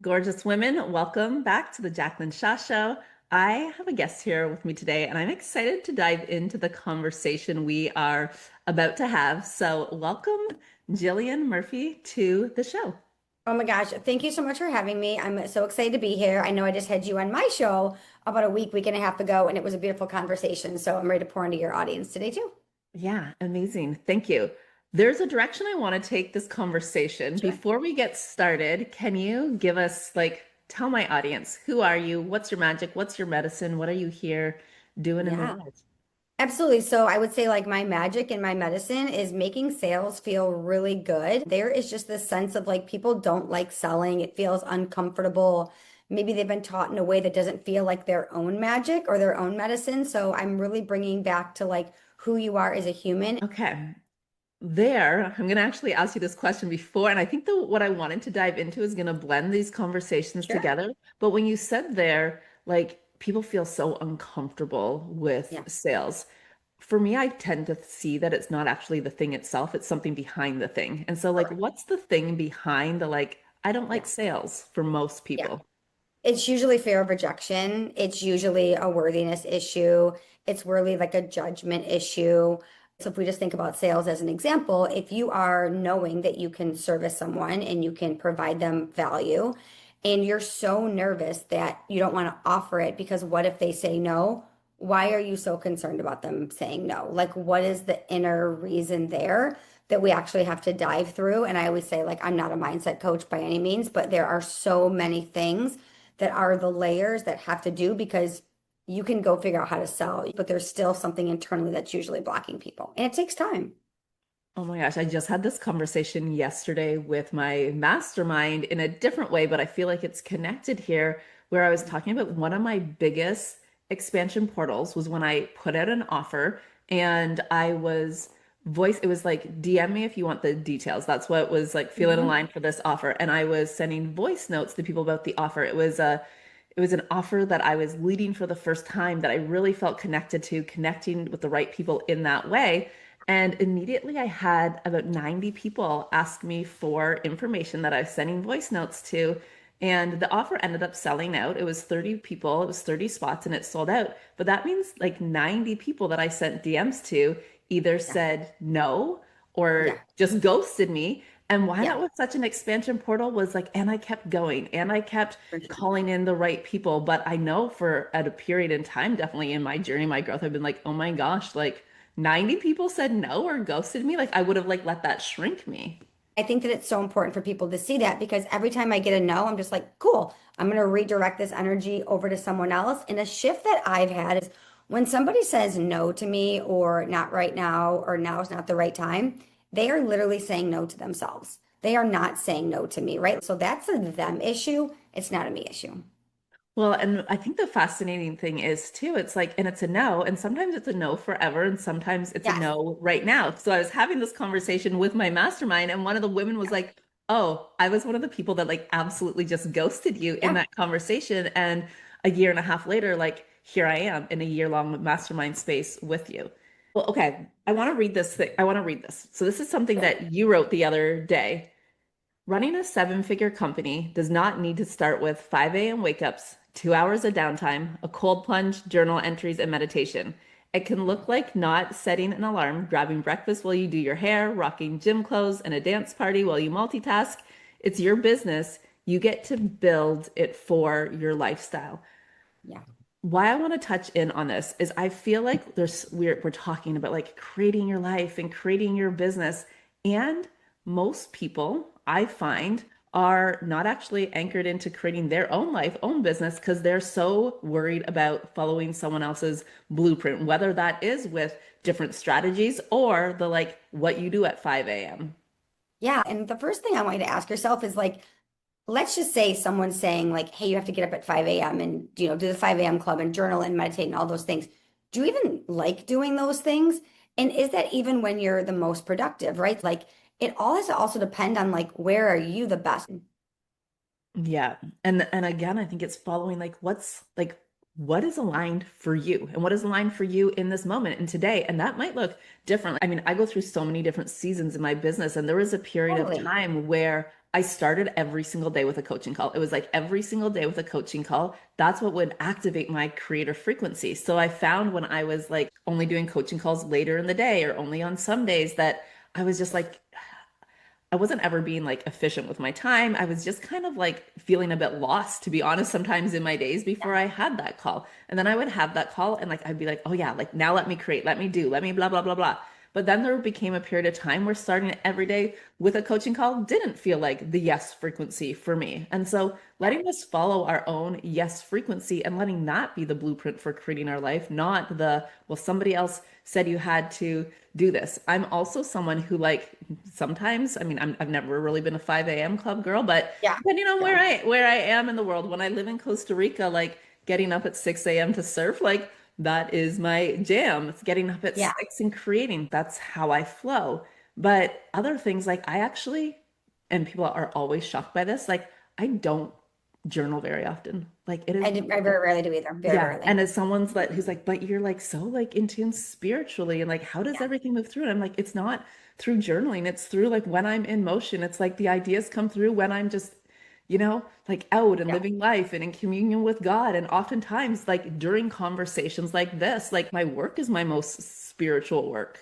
Gorgeous women, welcome back to the Jaclyn Shaw Show. I have a guest here with me today, and I'm excited to dive into the conversation we are about to have. So, welcome, Jillian Murphy, to the show. Oh my gosh, thank you so much for having me. I'm so excited to be here. I know I just had you on my show about a week and a half ago, and it was a beautiful conversation. So I'm ready to pour into your audience today too. Yeah, amazing. Thank you. There's a direction I want to take this conversation. Sure. Before we get started, can you give us, tell my audience, who are you? What's your magic? What's your medicine? What are you here doing in the Yeah, world? absolutely. So I would say like my magic and my medicine is making sales feel really good. There is just this sense of like people don't like selling. It feels uncomfortable. Maybe they've been taught in a way that doesn't feel like their own magic or their own medicine. So I'm really bringing back to like who you are as a human. Okay. I'm going to actually ask you this question before, and I think what I wanted to dive into is going to blend these conversations Sure. together. But when you said there, like people feel so uncomfortable with Yeah. sales. For me, I tend to see that it's not actually the thing itself, it's something behind the thing. And so, like, Correct. what's the thing behind I don't like Yeah. sales for most Yeah. people? It's usually fear of rejection. It's usually a worthiness issue. It's really like a judgment issue. So if we just think about sales as an example, if you are knowing that you can service someone and you can provide them value, and you're so nervous that you don't want to offer it because what if they say no? Why are you so concerned about them saying no? Like, what is the inner reason there that we actually have to dive through? And I always say, like, I'm not a mindset coach by any means, but there are so many things that are the layers that have to do because you can go figure out how to sell, but there's still something internally that's usually blocking people. And it takes time. Oh my gosh, I just had this conversation yesterday with my mastermind in a different way, but I feel like it's connected here, where I was talking about one of my biggest expansion portals was when I put out an offer and it was like DM me if you want the details. That's what was like feeling Mhm. aligned for this offer. And I was sending voice notes to people about the offer. It was an offer that I was leading for the first time that I really felt connected to, connecting with the right people in that way. And immediately I had about 90 people ask me for information that I was sending voice notes to. And the offer ended up selling out. It was 30 people, it was 30 spots, and it sold out. But that means like 90 people that I sent DMs to either Yeah. said no or Yeah. just ghosted me. And why that Yeah. was such an expansion portal was like, and I kept going and I kept For sure. calling in the right people. But I know for at a period in time, definitely in my journey, my growth, I've been like, oh my gosh, like 90 people said no or ghosted me. Like I would have like let that shrink me. I think that it's so important for people to see that because every time I get a no, I'm just like, cool, I'm going to redirect this energy over to someone else. And a shift that I've had is when somebody says no to me or not right now or now is not the right time, they are literally saying no to themselves. They are not saying no to me, right? So that's a them issue. It's not a me issue. Well, and I think the fascinating thing is too, it's like, and it's a no, and sometimes it's a no forever, and sometimes it's a Yes. no right now. So I was having this conversation with my mastermind, and one of the women was like, oh, I was one of the people that like absolutely just ghosted you in Yeah. that conversation. And a year and a half later, like here I am in a year-long mastermind space with you. Well, okay, I want to read this thing. I want to read this. So this is something Sure. that you wrote the other day. Running a seven-figure company does not need to start with 5 a.m. wake ups, 2 hours of downtime, a cold plunge, journal entries, and meditation. It can look like not setting an alarm, grabbing breakfast while you do your hair, rocking gym clothes, and a dance party while you multitask. It's your business. You get to build it for your lifestyle. Yeah. Why I want to touch in on this is I feel like we're talking about like creating your life and creating your business. And most people I find are not actually anchored into creating their own life, own business, because they're so worried about following someone else's blueprint, whether that is with different strategies or the like what you do at 5 a.m. Yeah. And the first thing I want you to ask yourself is like, let's just say someone's saying like, hey, you have to get up at 5 a.m. and do the 5 a.m. club and journal and meditate and all those things. Do you even like doing those things? And is that even when you're the most productive, right? Like it all has to also depend on like where are you the best? Yeah. And again, I think it's following like what's like what is aligned for you and what is aligned for you in this moment and today. And that might look different. I mean, I go through so many different seasons in my business, and there was a period of Totally. time where I started every single day with a coaching call. It was like every single day with a coaching call. That's what would activate my creative frequency. So I found when I was like only doing coaching calls later in the day or only on some days that I was just like, I wasn't ever being like efficient with my time. I was just kind of like feeling a bit lost, to be honest, sometimes in my days before I had that call. And then I would have that call and like I'd be like, oh yeah, like now let me create, let me do, let me blah, blah, blah, blah. But then there became a period of time where starting every day with a coaching call didn't feel like the yes frequency for me. And so letting us follow our own yes frequency and letting that be the blueprint for creating our life, not the, well, somebody else said you had to do this. I'm also someone who like sometimes, I mean, I've never really been a 5 a.m. club girl, but Yeah. depending on Yeah. where I am in the world, when I live in Costa Rica, like getting up at 6 a.m. to surf, like that is my jam. It's getting up at Yeah. 6 and creating. That's how I flow. But other things like I actually, and people are always shocked by this, like I don't journal very often. Like it is I very rarely do either. Very yeah. rarely. And as someone's like, who's like, but you're like so like in tune spiritually and like, how does Yeah. everything move through? And I'm like, it's not through journaling. It's through like when I'm in motion. It's like the ideas come through when I'm just, like out and Yeah. living life and in communion with God. And oftentimes, like during conversations like this, like my work is my most spiritual work.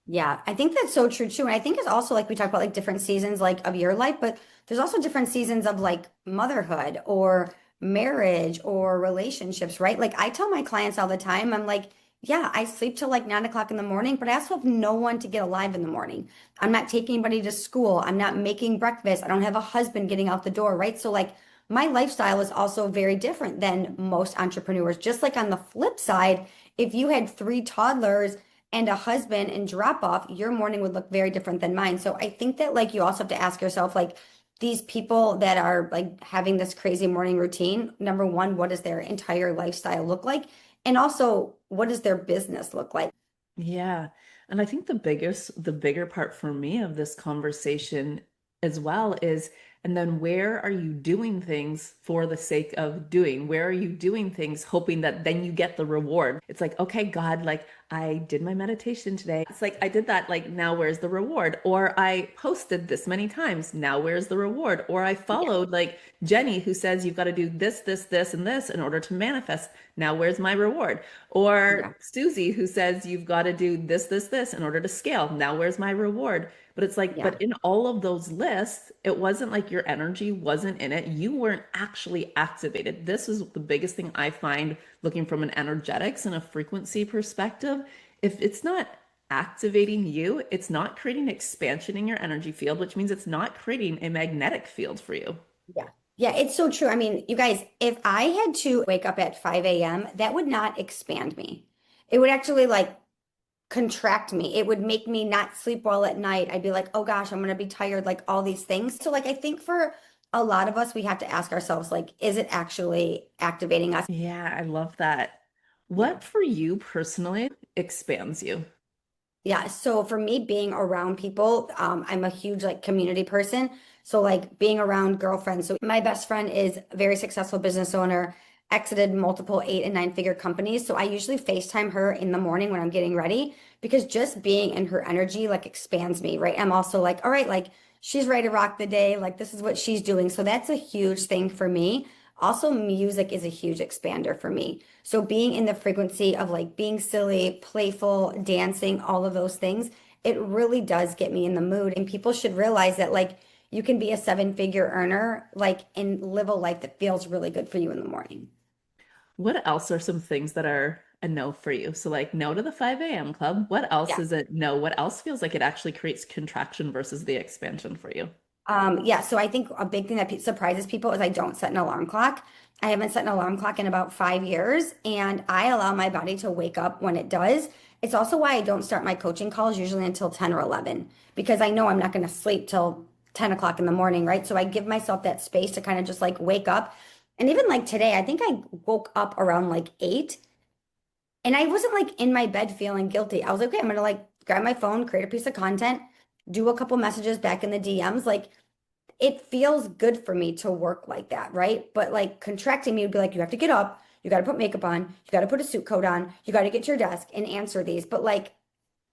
Yeah, I think that's so true too. And I think it's also like we talk about like different seasons like of your life, but there's also different seasons of like motherhood or marriage or relationships, right? Like I tell my clients all the time, I'm like, yeah, I sleep till like 9 o'clock in the morning, but I also have no one to get alive in the morning. I'm not taking anybody to school. I'm not making breakfast. I don't have a husband getting out the door, right? So like my lifestyle is also very different than most entrepreneurs. Just like on the flip side, if you had three toddlers and a husband and drop off, your morning would look very different than mine. So I think that like you also have to ask yourself like these people that are like having this crazy morning routine, number one, what does their entire lifestyle look like? And also, what does their business look like? Yeah. And I think the bigger part for me of this conversation as well is, and then where are you doing things for the sake of doing? Where are you doing things hoping that then you get the reward? It's like, okay, God, like I did my meditation today. It's like I did that, like now where's the reward? Or I posted this many times. Now where's the reward? Or I Yeah, followed like Jenny who says you've got to do this, this, this, and this in order to manifest. Now where's my reward? yeah, Or Susie, who says you've got to do this, this, this in order to scale. Now, where's my reward? But it's like, yeah, but in all of those lists, it wasn't like your energy wasn't in it. You weren't actually activated. This is the biggest thing I find looking from an energetics and a frequency perspective. If it's not activating you, it's not creating expansion in your energy field, which means it's not creating a magnetic field for you. yeah. Yeah, it's so true. I mean, you guys, if I had to wake up at 5 a.m., that would not expand me. It would actually like contract me. It would make me not sleep well at night. I'd be like, oh gosh, I'm gonna be tired, like all these things. So like I think for a lot of us, we have to ask ourselves, like, is it actually activating us? Yeah, I love that. Yeah. What for you personally expands you? Yeah, so for me, being around people, I'm a huge like community person. So like being around girlfriends. So my best friend is a very successful business owner, exited multiple 8 and 9 figure companies. So I usually FaceTime her in the morning when I'm getting ready because just being in her energy like expands me, right? I'm also like, all right, like she's ready to rock the day. Like this is what she's doing. So that's a huge thing for me. Also, music is a huge expander for me. So being in the frequency of like being silly, playful, dancing, all of those things, it really does get me in the mood. And people should realize that like you can be a 7 figure earner, like and live a life that feels really good for you in the morning. What else are some things that are a no for you? So, like, no to the 5 a.m. club. What else Yeah. is it? No. What else feels like it actually creates contraction versus the expansion for you? Yeah, so I think a big thing that surprises people is I don't set an alarm clock. I haven't set an alarm clock in about 5 years, and I allow my body to wake up when it does. It's also why I don't start my coaching calls usually until 10 or 11, because I know I'm not going to sleep till 10 o'clock in the morning, right? So I give myself that space to kind of just like wake up. And even like today, I think I woke up around like 8, and I wasn't like in my bed feeling guilty. I was like, okay, I'm gonna like grab my phone, create a piece of content, do a couple messages back in the DMs. Like it feels good for me to work like that, right? But like contracting me would be like, you have to get up, you got to put makeup on, you got to put a suit coat on, you got to get to your desk and answer these. But like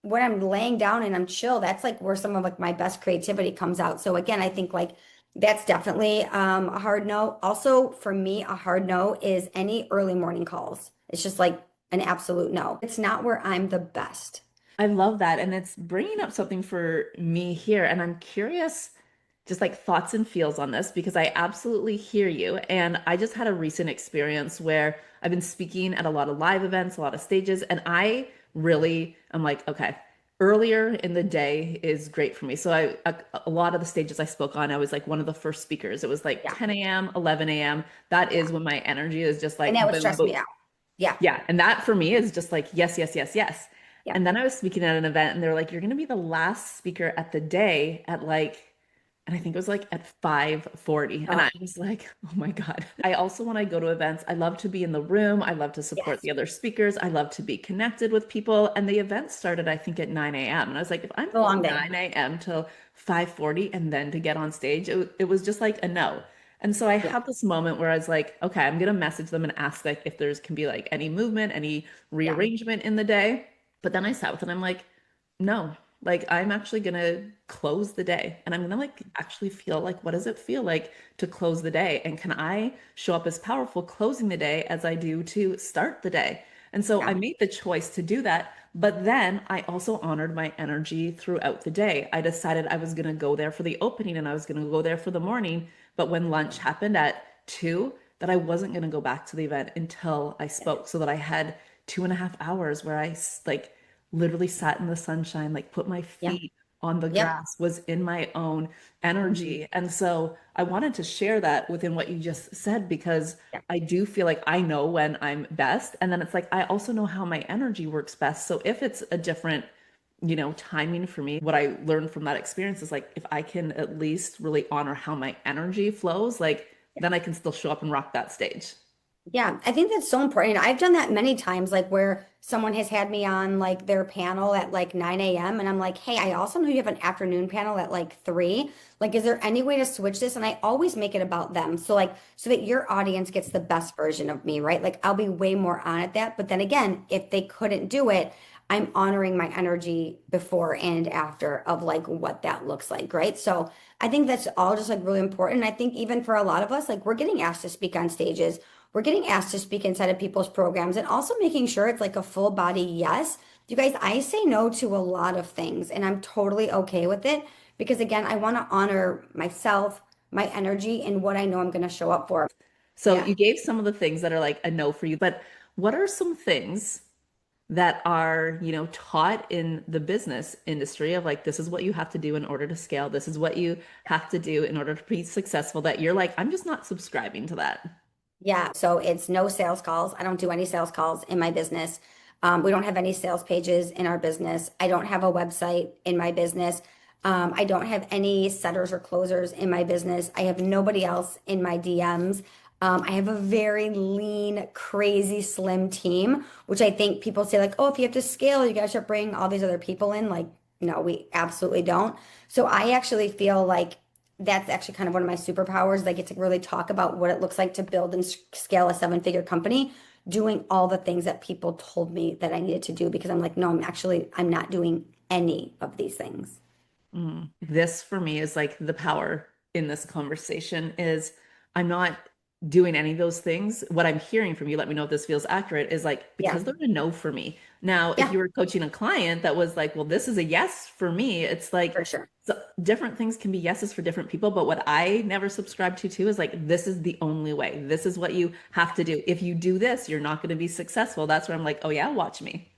when I'm laying down and I'm chill, that's like where some of like my best creativity comes out. So again, I think like that's definitely a hard no. Also, for me, a hard no is any early morning calls. It's just like an absolute no. It's not where I'm the best. I love that. And it's bringing up something for me here. And I'm curious, just like thoughts and feels on this, because I absolutely hear you. And I just had a recent experience where I've been speaking at a lot of live events, a lot of stages, and I really am like, okay, earlier in the day is great for me. So a lot of the stages I spoke on, I was like one of the first speakers. It was like Yeah, 10 a.m., 11 a.m. That yeah. is when my energy is just And that like would boom, stress me boom. out. Yeah, Yeah. And that for me is just like, yes, yes, yes, yes. yeah. And then I was speaking at an event and they're like, you're going to be the last speaker at the day at like, and I think it was like at 5:40. And Oh, I was like, oh my God. I also, when I go to events, I love to be in the room. I love to support yes. the other speakers. I love to be connected with people. And the event started, I think, at 9 a.m. And I was like, if I'm It's a long from day. 9 a.m. till 5:40 and then to get on stage, it was just like a no. And so I Yeah, had this moment where I was like, okay, I'm gonna message them and ask like if there's can be like any movement, any yeah, rearrangement in the day. But then I sat with it and I'm like, no, like I'm actually gonna close the day and I'm gonna like actually feel like what does it feel like to close the day? And can I show up as powerful closing the day as I do to start the day? And so I yeah, made the choice to do that. But then I also honored my energy throughout the day. I decided I was going to go there for the opening and I was going to go there for the morning. But when lunch happened at 2, that I wasn't going to go back to the event until I yeah, spoke so that I had 2.5 hours where like literally sat in the sunshine, like put my yeah, feet on the yep, grass, was in my own mhm, energy. And so I wanted to share that within what you just said because yeah, I do feel like I know when I'm best. And then it's like I also know how my energy works best. So if it's a different, timing for me, what I learned from that experience is like if I can at least really honor how my energy flows, like yeah. then I can still show up and rock that stage. Yeah, I think that's so important. I've done that many times, like where someone has had me on like their panel at like 9 a.m. and I'm like, hey, I also know you have an afternoon panel at like 3. Like, is there any way to switch this? And I always make it about them. So like so that your audience gets the best version of me, right? Like I'll be way more on at that. But then again, if they couldn't do it, I'm honoring my energy before and after of like what that looks like, right? So I think that's all just like really important. I think even for a lot of us, like we're getting asked to speak on stages, we're getting asked to speak inside of people's programs and also making sure it's like a full body yes. You guys, I say no to a lot of things and I'm totally okay with it because again, I want to honor myself, my energy, and what I know I'm going to show up for. So Yeah. you gave some of the things that are like a no for you, but what are some things that are, taught in the business industry of like, this is what you have to do in order to scale. This is what you have to do in order to be successful that you're like, I'm just not subscribing to that. Yeah, so it's no sales calls. I don't do any sales calls in my business. We don't have any sales pages in our business. I don't have a website in my business. I don't have any setters or closers in my business. I have nobody else in my DMs. I have a very lean, crazy, slim team, which I think people say like, oh, if you have to scale, you guys should bring all these other people in. Like, no, we absolutely don't. So I actually feel like that's actually kind of one of my superpowers. I get to really talk about what it looks like to build and scale a 7-figure company, doing all the things that people told me that I needed to do because I'm like, no, I'm not doing any of these things. This for me is like the power in this conversation is I'm not doing any of those things. What I'm hearing from you, let me know if this feels accurate, is like Yeah, because they're a no for me. Now, if yeah, you were coaching a client that was like, well, this is a yes for me, it's like for sure. so different things can be yeses for different people. But what I never subscribe to too is like, this is the only way. This is what you have to do. If you do this, you're not going to be successful. That's where I'm like, oh yeah, watch me.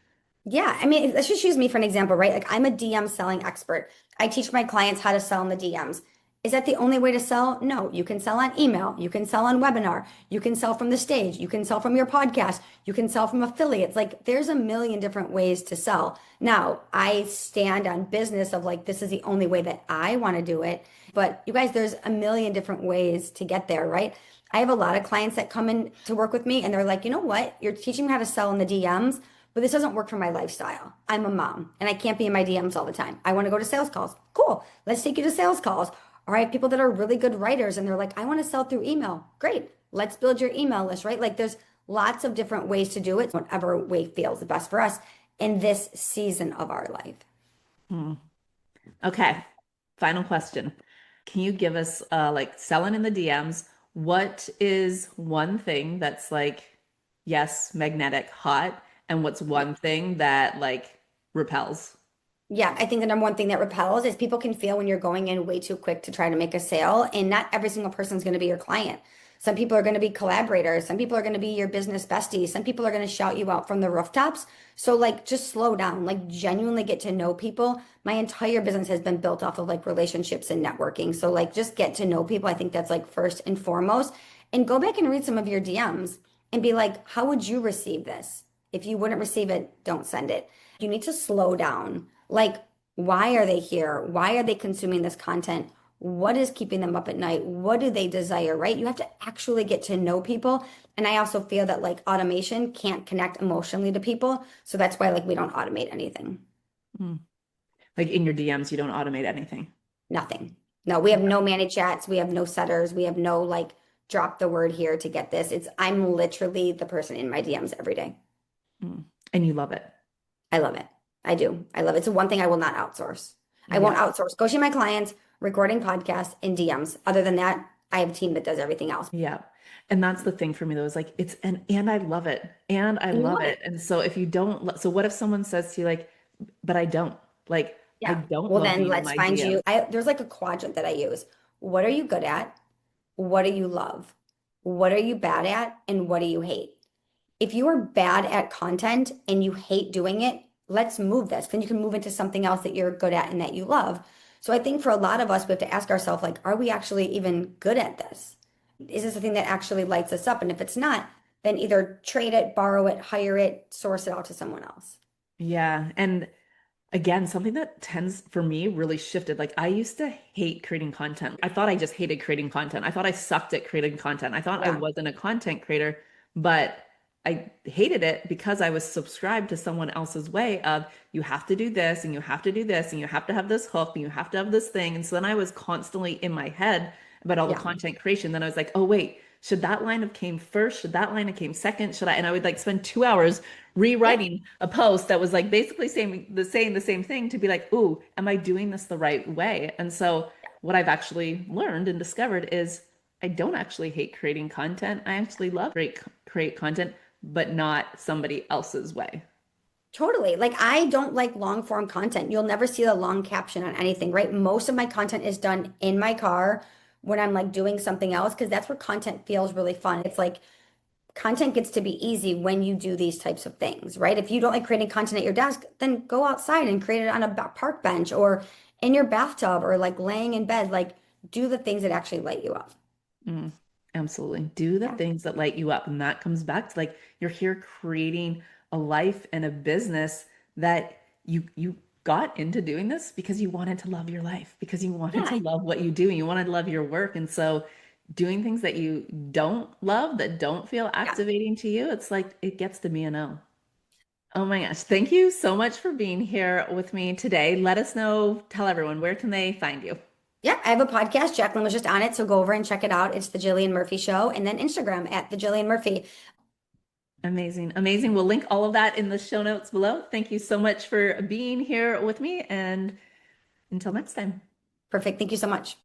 Yeah, I mean, let's just use me for an example, right? Like I'm a DM selling expert. I teach my clients how to sell in the DMs. Is that the only way to sell? No, you can sell on email, you can sell on webinar, you can sell from the stage, you can sell from your podcast, you can sell from affiliates. Like there's a million different ways to sell. Now, I stand on business of like this is the only way that I want to do it, but you guys, there's a million different ways to get there, right? I have a lot of clients that come in to work with me and they're like, you know what? You're teaching me how to sell in the DMs, but this doesn't work for my lifestyle. I'm a mom and I can't be in my DMs all the time. I want to go to sales calls. Cool. Let's take you to sales calls. All right, people that are really good writers and they're like, I want to sell through email. Great. Let's build your email list, right? Like there's lots of different ways to do it, whatever way feels the best for us in this season of our life. Hmm. Okay. Final question. Can you give us like selling in the DMs? What is one thing that's like, yes, magnetic, hot, and what's one thing that like repels? Yeah, I think the number one thing that repels is people can feel when you're going in way too quick to try to make a sale, and not every single person is going to be your client. Some people are going to be collaborators, some people are going to be your business besties, some people are going to shout you out from the rooftops. So like just slow down, like genuinely get to know people. My entire business has been built off of like relationships and networking. So like just get to know people. I think that's like first and foremost. And go back and read some of your DMs and be like, how would you receive this? If you wouldn't receive it, don't send it. You need to slow down. Like, why are they here? Why are they consuming this content? What is keeping them up at night? What do they desire, right? You have to actually get to know people. And I also feel that like automation can't connect emotionally to people. So that's why like we don't automate anything. Hmm. Like in your DMs, you don't automate anything. Nothing. No, we have no managed chats. We have no setters. We have no like drop the word here to get this. It's I'm literally the person in my DMs every day. Hmm. And you love it. I love it. I do. I love it. It's the one thing I will not outsource. I won't Yeah. outsource coaching my clients, recording podcasts, and DMs. Other than that, I have a team that does everything else. Yeah. And that's the thing for me though, is like it's and I love it. And I And you love love it. it. And so if you don't so what if someone says to you like, but I don't like I Yeah. don't Well, love then being in let's my find you. DMs. There's like a quadrant that I use. What are you good at? What do you love? What are you bad at? And what do you hate? If you are bad at content and you hate doing it, let's move this. Then you can move into something else that you're good at and that you love. So I think for a lot of us, we have to ask ourselves, like, are we actually even good at this? Is this a thing that actually lights us up? And if it's not, then either trade it, borrow it, hire it, source it out to someone else. Yeah. And again, something that tends for me really shifted. Like I used to hate creating content. I thought I just hated creating content. I thought I sucked at creating content. I thought I Yeah. wasn't a content creator, but I hated it because I was subscribed to someone else's way of you have to do this and you have to do this and you have to have this hook and you have to have this thing. And so then I was constantly in my head about all the Yeah. content creation. Then I was like, oh wait, should that line have came first? Should that line have came second? Should I? And I would like spend 2 hours Yep. rewriting a post that was like basically saying the same thing to be like, ooh, am I doing this the right way? And so what I've actually learned and discovered is I don't actually hate creating content. I actually love create content, but not somebody else's way. Totally. Like I don't like long form content. You'll never see the long caption on anything, right? Most of my content is done in my car when I'm like doing something else because that's where content feels really fun. It's like content gets to be easy when you do these types of things, right? If you don't like creating content at your desk, then go outside and create it on a park bench or in your bathtub or like laying in bed. Like do the things that actually light you up. Mm, absolutely. Do the Yeah. things that light you up. And that comes back to like you're here creating a life and a business that you got into doing this because you wanted to love your life, because you wanted to Yeah. love what you do, and you wanted to love your work. And so doing things that you don't love, that don't feel Yeah. activating to you, it's like it gets to be a no. Oh my gosh. Thank you so much for being here with me today. Let us know, tell everyone, where can they find you? Yeah. I have a podcast. Jaclyn was just on it. So go over and check it out. It's the Jillian Murphy Show. And then Instagram at the Jillian Murphy. Amazing. Amazing. We'll link all of that in the show notes below. Thank you so much for being here with me. And until next time. Perfect. Thank you so much.